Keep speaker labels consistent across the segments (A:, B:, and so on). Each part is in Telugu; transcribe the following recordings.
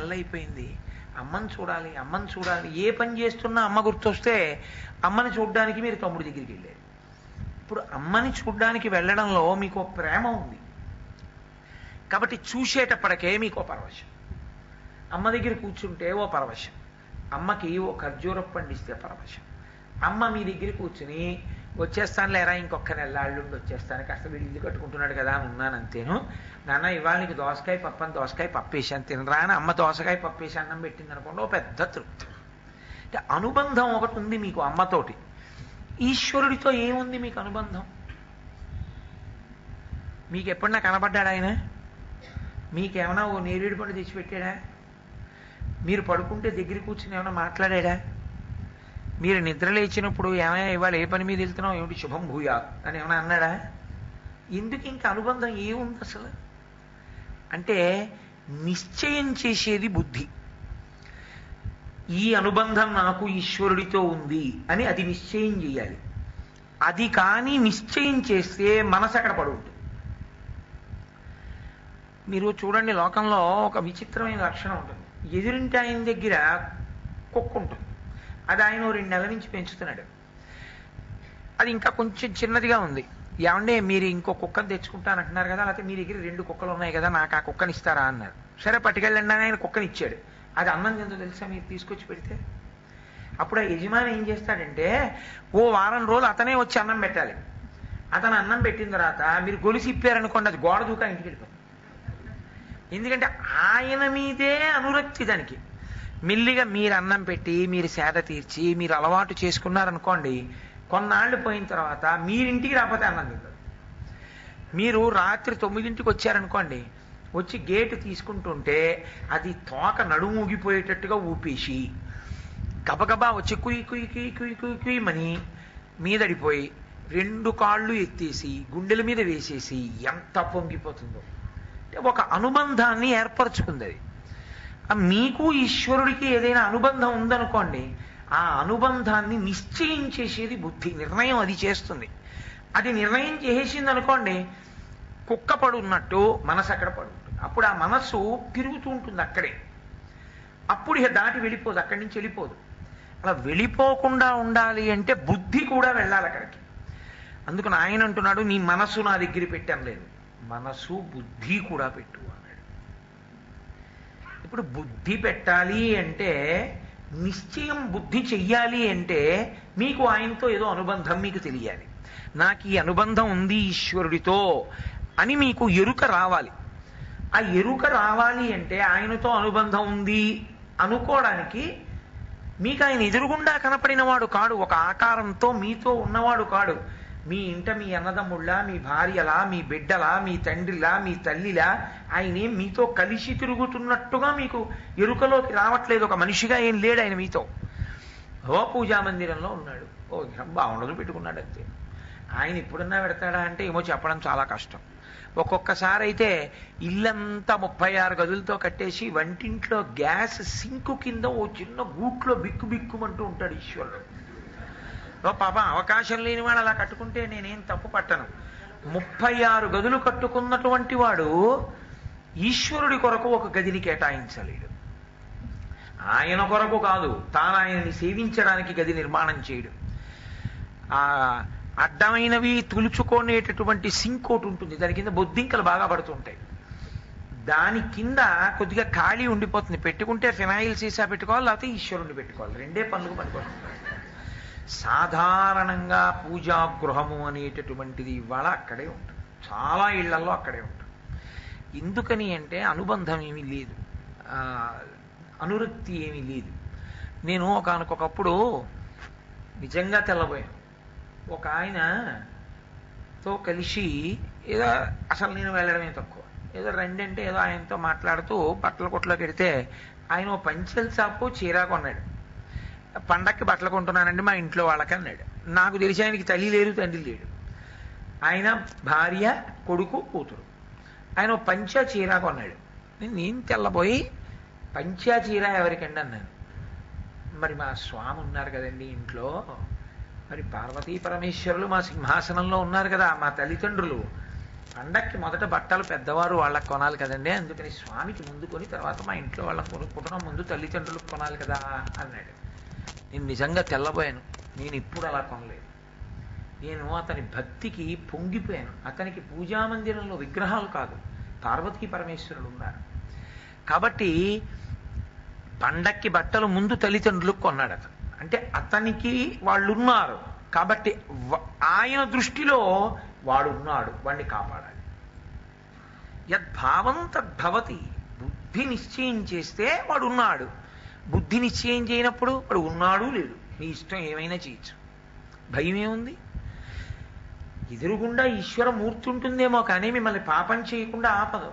A: డల్ అయిపోయింది, అమ్మని చూడాలి అమ్మని చూడాలి, ఏ పని చేస్తున్నా అమ్మ గుర్తొస్తే అమ్మని చూడడానికి మీరు తమ్ముడి దగ్గరికి వెళ్ళారు. ఇప్పుడు అమ్మని చూడడానికి వెళ్ళడంలో మీకు ప్రేమ ఉంది కాబట్టి చూసేటప్పటికే మీకు పరవశం. అమ్మ దగ్గర కూర్చుంటే ఓ పరవశం, అమ్మకి ఓ ఖర్జూర పండిస్తే పరవశం. అమ్మ మీ దగ్గర కూర్చుని వచ్చేస్తాను లేరా ఇంకొక నెల్లాళ్ళుండి వచ్చేస్తాను, కాస్త వీళ్ళు ఇల్లు కట్టుకుంటున్నాడు కదా అని ఉన్నాను అంతేను. నాన్న ఇవాళ నీకు దోసకాయ పప్పు అని దోసకాయ పప్పు వేసాను తినరా అని అమ్మ దోసకాయ పప్పు వేసి అన్నం పెట్టింది అనుకోండి, ఓ పెద్ద తృప్తి. అంటే అనుబంధం ఒకటి ఉంది మీకు అమ్మతోటి. ఈశ్వరుడితో ఏముంది మీకు అనుబంధం? మీకు ఎప్పుడన్నా కనబడ్డాడు ఆయన? మీకేమైనా ఓ నేరేడు పండు తెచ్చిపెట్టాడా? మీరు పడుకుంటే దగ్గర కూర్చుని ఏమైనా మాట్లాడా? మీరు నిద్ర లేచినప్పుడు ఏమైనా ఇవాళ ఏ పని మీద వెళ్తున్నావు, ఏమిటి శుభం భూయా అని ఏమైనా అన్నాడా? ఎందుకు ఇంకా అనుబంధం ఏముంది అసలు? అంటే నిశ్చయం చేసేది బుద్ధి. ఈ అనుబంధం నాకు ఈశ్వరుడితో ఉంది అని అది నిశ్చయం చేయాలి. అది కానీ నిశ్చయం చేస్తే మనసు అక్కడ పడి ఉంటుంది. మీరు చూడండి, లోకంలో ఒక విచిత్రమైన లక్షణం ఉంటుంది. ఎదురింటి ఆయన దగ్గర కుక్క ఉంటుంది, అది ఆయన 2 నెలల నుంచి పెంచుతున్నాడు. అది ఇంకా కొంచెం చిన్నదిగా ఉంది. ఏమంటే మీరు ఇంకో కుక్కను తెచ్చుకుంటానంటున్నారు కదా, లేకపోతే మీ దగ్గర 2 కుక్కలు ఉన్నాయి కదా, నాకు ఆ కుక్కని ఇస్తారా అన్నారు. సరే పట్టుకెళ్ళండి అని ఆయన కుక్కని ఇచ్చాడు. అది అన్నం తిందో తెలుసా మీరు తీసుకొచ్చి పెడితే? అప్పుడు ఆ యజమాని ఏం చేస్తాడంటే ఓ వారం రోజులు అతనే వచ్చి అన్నం పెట్టాలి. అతను అన్నం పెట్టిన తర్వాత మీరు గొలుసు ఇప్పారనుకోండి, అది గోడ దూకా ఇంటికి వెళ్ళిపోతుంది. ఎందుకంటే ఆయన మీదే అనురక్తి దానికి. మెల్లిగా మీరు అన్నం పెట్టి మీరు సేద తీర్చి మీరు అలవాటు చేసుకున్నారనుకోండి, కొన్నాళ్ళు పోయిన తర్వాత మీరింటికి రాకపోతే అన్నం తింటారు. మీరు రాత్రి 9ంటికి వచ్చారనుకోండి, వచ్చి గేటు తీసుకుంటుంటే అది తోక నడుము ఊగిపోయేటట్టుగా ఊపేసి గబగబా వచ్చి కుయ్ కుయ్ కుయ్ కుయ్ కుయ్ కుయ్యమని మీదడిపోయి 2 కాళ్ళు ఎత్తేసి గుండెల మీద వేసేసి ఎంత పొంగిపోతుందో. అంటే ఒక అనుబంధాన్ని ఏర్పరచుకుంది అది. మీకు ఈశ్వరుడికి ఏదైనా అనుబంధం ఉందనుకోండి, ఆ అనుబంధాన్ని నిశ్చయం చేసేది బుద్ధి, నిర్ణయం అది చేస్తుంది. అది నిర్ణయం చేసేసింది అనుకోండి, కుక్క పడున్నట్టు మనసు అక్కడ పడుంటుంది. అప్పుడు ఆ మనస్సు తిరుగుతూ ఉంటుంది అక్కడే. అప్పుడు ఇక దాటి వెళ్ళిపోదు, అక్కడి నుంచి వెళ్ళిపోదు. అలా వెళ్ళిపోకుండా ఉండాలి అంటే బుద్ధి కూడా వెళ్ళాలి అక్కడికి. అందుకని ఆయన అంటున్నాడు, నీ మనస్సు నా దగ్గర పెట్టాను లేదు, మనసు బుద్ధి కూడా పెట్టు అన్నాడు. ఇప్పుడు బుద్ధి పెట్టాలి అంటే, నిశ్చయం బుద్ధి చెయ్యాలి అంటే మీకు ఆయనతో ఏదో అనుబంధం మీకు తెలియాలి. నాకు ఈ అనుబంధం ఉంది ఈశ్వరుడితో అని మీకు ఎరుక రావాలి. ఆ ఎరుక రావాలి అంటే ఆయనతో అనుబంధం ఉంది అనుకోవడానికి మీకు ఆయన ఎదురుగుండా కనపడినవాడు కాడు, ఒక ఆకారంతో మీతో ఉన్నవాడు కాడు. మీ ఇంట మీ అన్నదమ్ముళ్ళ, మీ భార్యలా, మీ బిడ్డలా, మీ తండ్రిలా, మీ తల్లిలా ఆయనే మీతో కలిసి తిరుగుతున్నట్టుగా మీకు ఎరుకలోకి రావట్లేదు. ఒక మనిషిగా ఏం లేడు ఆయన మీతో. ఓ పూజా మందిరంలో ఉన్నాడు, ఓ బాగుండదు పెట్టుకున్నాడు అంతే. ఆయన ఎప్పుడన్నా పెడతాడా అంటే ఏమో చెప్పడం చాలా కష్టం. ఒక్కొక్కసారి అయితే ఇల్లంతా 36 గదులతో కట్టేసి వంటింట్లో గ్యాస్ సింకు కింద ఓ చిన్న గూట్లో బిక్కు బిక్కుమంటూ ఉంటాడు ఈశ్వరుడు. పాపం అవకాశం లేని వాడు అలా కట్టుకుంటే నేనేం తప్పు పట్టను. 36 గదులు కట్టుకున్నటువంటి వాడు ఈశ్వరుడి కొరకు ఒక గదిని కేటాయించలేడు. ఆయన కొరకు కాదు, తాను ఆయనని సేవించడానికి గది నిర్మాణం చేయడు. ఆ అడ్డమైనవి తులుచుకునేటటువంటి సింక్ ఒకటి ఉంటుంది, దాని కింద బొద్దింకలు బాగా పడుతుంటాయి. దాని కింద కొద్దిగా ఖాళీ ఉండిపోతుంది. పెట్టుకుంటే ఫినాయిల్ సీసా పెట్టుకోవాలి, లేకపోతే ఈశ్వరుణ్ణి పెట్టుకోవాలి. 2 పనులకు పనికొస్తుంది. సాధారణంగా పూజా గృహము అనేటటువంటిది ఇవాళ అక్కడే ఉంటుంది, చాలా ఇళ్లలో అక్కడే ఉంటుంది. ఎందుకని అంటే అనుబంధం ఏమీ లేదు, అనురక్తి ఏమీ లేదు. నేను ఒకనకొకప్పుడు నిజంగా తెల్లబోయాను. ఒక ఆయనతో కలిసి ఏదో, అసలు నేను వెళ్ళడమే తక్కువ, ఏదో రెండంటే ఏదో ఆయనతో మాట్లాడుతూ బట్టల కొట్లోకి వెడితే ఆయన ఓ పంచెల చాపు చీర కొన్నాడు. పండక్కి బట్టలు కొంటున్నానండి మా ఇంట్లో వాళ్ళకి అన్నాడు. నాకు తెలిసి ఆయనకి తల్లి లేరు తండ్రి లేడు, ఆయన భార్య కొడుకు కూతురు. ఆయన ఓ పంచా చీర కొన్నాడు. నేను తెల్లబోయి పంచా చీర ఎవరికండి అన్నాను. మరి మా స్వామి ఉన్నారు కదండి ఇంట్లో, మరి పార్వతీ పరమేశ్వరులు మా సింహాసనంలో ఉన్నారు కదా, మా తల్లిదండ్రులు, పండక్కి మొదట బట్టలు పెద్దవారు వాళ్ళకి కొనాలి కదండి, అందుకని స్వామికి ముందు కొని తర్వాత మా ఇంట్లో వాళ్ళకి కొనుక్కుంటున్నాం, ముందు తల్లిదండ్రులకు కొనాలి కదా అన్నాడు. నేను నిజంగా తెల్లబోయాను. నేను ఇప్పుడు అలా కొనలేదు. నేను అతని భక్తికి పొంగిపోయాను. అతనికి పూజామందిరంలో విగ్రహాలు కాదు, పార్వతీ పరమేశ్వరుడు ఉన్నారు. కాబట్టి పండక్కి బట్టలు ముందు తల్లిదండ్రులకు కొన్నాడు అతను. అంటే అతనికి వాళ్ళు ఉన్నారు కాబట్టి ఆయన దృష్టిలో వాడు ఉన్నాడు, వాడిని కాపాడాలి. యద్భావం తద్భవతి. బుద్ధి నిశ్చయం చేస్తే వాడు ఉన్నాడు, బుద్ధి నిశ్చయం చేయనప్పుడు వాడు ఉన్నాడు లేడు, నీ ఇష్టం ఏమైనా చేయొచ్చు. భయం ఏముంది? ఎదురుగుండా ఈశ్వరమూర్తి ఉంటుందేమో కానీ మిమ్మల్ని పాపం చేయకుండా ఆపదు.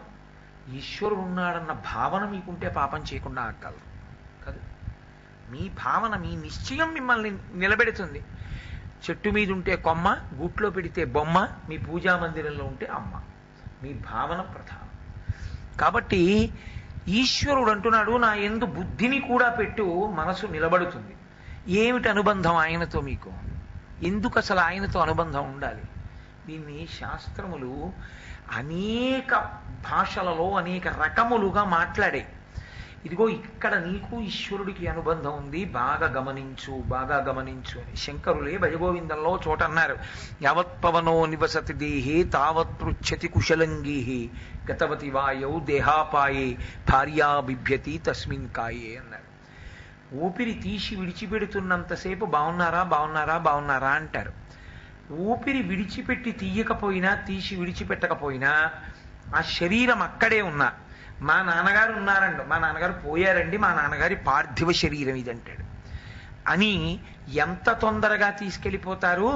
A: ఈశ్వరుడు ఉన్నాడన్న భావన మీకుంటే పాపం చేయకుండా ఆగలరు కదా. మీ భావన, మీ నిశ్చయం మిమ్మల్ని నిలబెడుతుంది. చెట్టు మీద ఉంటే కొమ్మ, గూట్లో పెడితే బొమ్మ, మీ పూజా మందిరంలో ఉంటే అమ్మ. మీ భావన ప్రధానం. కాబట్టి ఈశ్వరుడు అంటున్నాడు, నా యందు బుద్ధిని కూడా పెట్టు, మనసు నిలబడుతుంది. ఏమిటి అనుబంధం ఆయనతో మీకు? ఎందుకు అసలు ఆయనతో అనుబంధం ఉండాలి? దీన్ని శాస్త్రములు అనేక భాషలలో అనేక రకములుగా మాట్లాడే. ఇదిగో ఇక్కడ నీకు ఈశ్వరుడికి అనుబంధం ఉంది, బాగా గమనించు, బాగా గమనించు అని శంకరులే భజగోవిందంలో చోట అన్నారు. యావత్ పవనో నివసతి దేహే తావత్ పృచ్చతి కుశలంగీ గతవతి వాయౌ దేహాపాయే భార్యా బిభ్యతి తస్మిన్ కాయే అన్నారు. ఊపిరి తీసి విడిచిపెడుతున్నంతసేపు బాగున్నారా బాగున్నారా బాగున్నారా అంటారు. ఊపిరి విడిచిపెట్టి తీయకపోయినా, తీసి విడిచిపెట్టకపోయినా ఆ శరీరం అక్కడే ఉన్నా, మా నాన్నగారు ఉన్నారండి, మా నాన్నగారు పోయారండి, మా నాన్నగారి పార్థివ శరీరం ఇది అంటాడు. అని ఎంత తొందరగా తీసుకెళ్ళిపోతారు,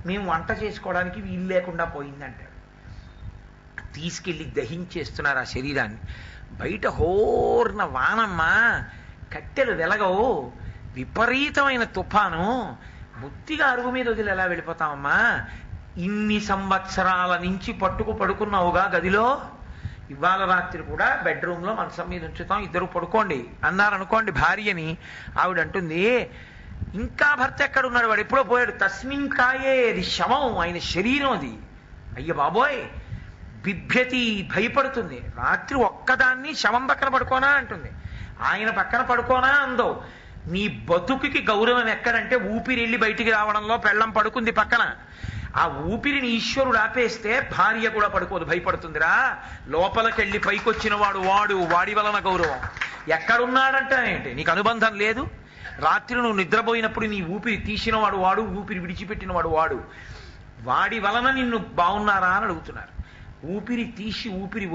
A: మేము వంట చేసుకోవడానికి వీలు లేకుండా పోయిందంటాడు. తీసుకెళ్ళి దహించేస్తున్నారు ఆ శరీరాన్ని. బయట హోర్న వానమ్మా, కట్టెలు వెలగవు, విపరీతమైన తుఫాను, బుద్ధిగా అరుగు మీద వదిలి ఎలా వెళ్ళిపోతామమ్మా? ఇన్ని సంవత్సరాల నుంచి పడుకున్నావుగా గదిలో, ఇవాళ రాత్రి కూడా బెడ్రూమ్లో మంచం మీద ఉంచుతాం, ఇద్దరు పడుకోండి అన్నారనుకోండి భార్యని. ఆవిడ అంటుంది, ఇంకా భర్త ఎక్కడున్నాడు, వాడు ఎప్పుడో పోయాడు, తస్మిన్ కాయే, అది శవం, ఆయన శరీరం అది. అయ్య బాబోయ్, బిభ్యతి, భయపడుతుంది. రాత్రి ఒక్కదాన్ని శవం పక్కన పడుకోనా అంటుంది, ఆయన పక్కన పడుకోనా అందో. నీ బతుకుకి గౌరవం ఎక్కడంటే ఊపిరి వెళ్ళి బయటికి రావడంలో. పెళ్ళం పడుకుంది పక్కన, ఆ ఊపిరిని ఈశ్వరుడు ఆపేస్తే భార్య కూడా పడుకోదు, భయపడుతుందిరా. లోపలికెళ్ళి పైకొచ్చిన వాడి వలన గౌరవం. ఎక్కడున్నాడంటే నీకు అనుబంధం లేదు. రాత్రి నువ్వు నిద్రపోయినప్పుడు నీ ఊపిరి తీసినవాడు వాడు, ఊపిరి విడిచిపెట్టినవాడు వాడు. వాడి వలన నిన్ను బాగున్నారా అని అడుగుతున్నారు. ఊపిరి తీసి ఊపిరి